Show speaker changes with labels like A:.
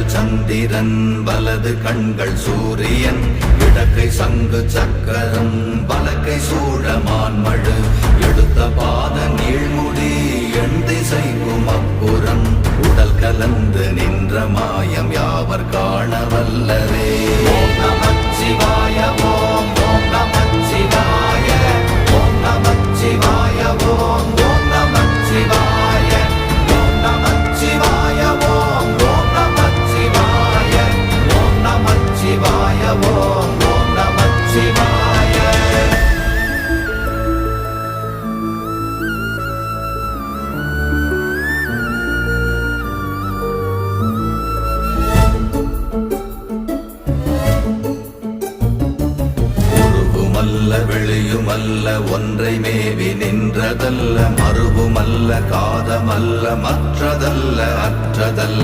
A: இடங்கள் சந்திரன் வலது கண்கள் சூரியன் இடக்கை சங்கு சக்கரம் வலக்கை சூழமான்மழு எடுத்த பாத நீழ்முடி எண் திசைக்கும் அப்புறம் உடல் கலந்து நின்ற மாயம் யாவர் காண வல்லரே. ஓம் நமச்சிவாய ஓம் ஓம் நமச்சிவாய ஓம் நமச்சிவாய ஓம் ஓம் நமச்சிவாய ஓம் நமச்சிவாய ஓம் ஓம் நமச்சிவாய ஓம் நமச்சிவாய ஓம் ஓம் நமச்சிவாய. வெளியுமல்ல ஒன்றை மேவி நின்றதல்ல மறுவுமல்ல காதமல்ல மற்றதல்ல அற்றதல்ல